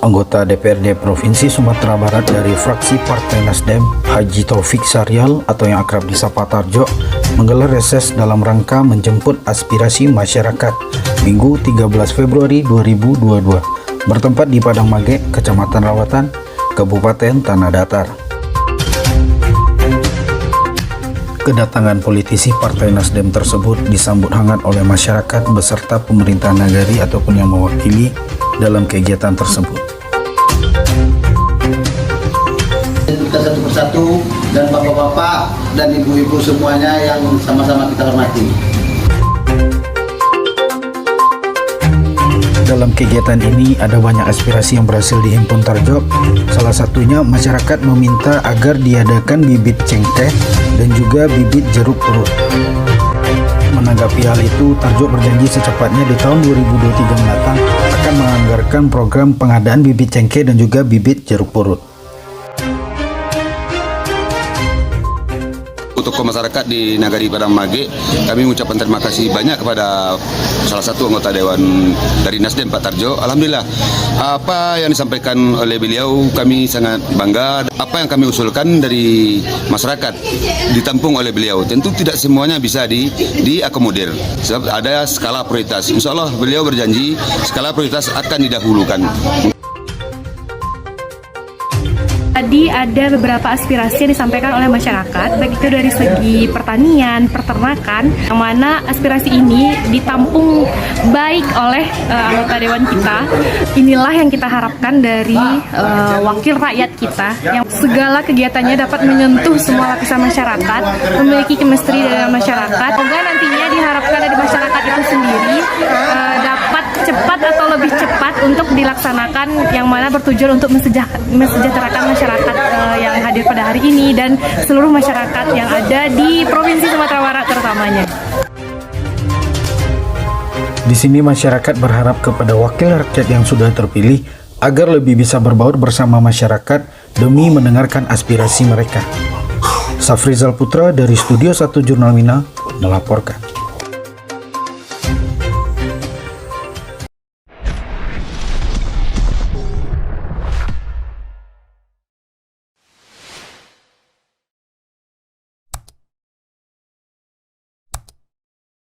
Anggota DPRD Provinsi Sumatera Barat dari fraksi Partai Nasdem, Haji Taufik Syarial atau yang akrab disapa Tarjo, menggelar reses dalam rangka menjemput aspirasi masyarakat Minggu 13 Februari 2022 bertempat di Padang Mage, Kecamatan Rawatan, Kabupaten Tanah Datar. Kedatangan politisi Partai Nasdem tersebut disambut hangat oleh masyarakat beserta pemerintah nagari ataupun yang mewakili dalam kegiatan tersebut. Kita satu persatu dan bapak-bapak dan ibu-ibu semuanya yang sama-sama kita hormati. Dalam kegiatan ini ada banyak aspirasi yang berhasil dihimpun Tarjo. Salah satunya masyarakat meminta agar diadakan bibit cengkeh dan juga bibit jeruk purut. Menanggapi hal itu, Tarjo berjanji secepatnya di tahun 2023 mendatang akan menganggarkan program pengadaan bibit cengkeh dan juga bibit jeruk purut. Untuk masyarakat di Nagari Padang Mage, kami mengucapkan terima kasih banyak kepada salah satu anggota Dewan dari Nasdem, Pak Tarjo. Alhamdulillah, apa yang disampaikan oleh beliau kami sangat bangga. Apa yang kami usulkan dari masyarakat ditampung oleh beliau. Tentu tidak semuanya bisa diakomodir, sebab ada skala prioritas. Insya Allah beliau berjanji skala prioritas akan didahulukan. Tadi ada beberapa aspirasi yang disampaikan oleh masyarakat, baik itu dari segi pertanian, peternakan, yang mana aspirasi ini ditampung baik oleh anggota dewan kita. Inilah yang kita harapkan dari wakil rakyat kita, yang segala kegiatannya dapat menyentuh semua lapisan masyarakat, memiliki chemistry dengan masyarakat. Semoga nantinya diharapkan dari masyarakat itu sendiri dapat cepat atau lebih cepat untuk dilaksanakan, yang mana bertujuan untuk mensejahterakan masyarakat yang hadir pada hari ini dan seluruh masyarakat yang ada di Provinsi Sumatera Barat terutamanya. Di sini masyarakat berharap kepada wakil rakyat yang sudah terpilih agar lebih bisa berbaur bersama masyarakat demi mendengarkan aspirasi mereka. Safrizal Putra dari Studio 1 Jurnal Mina melaporkan.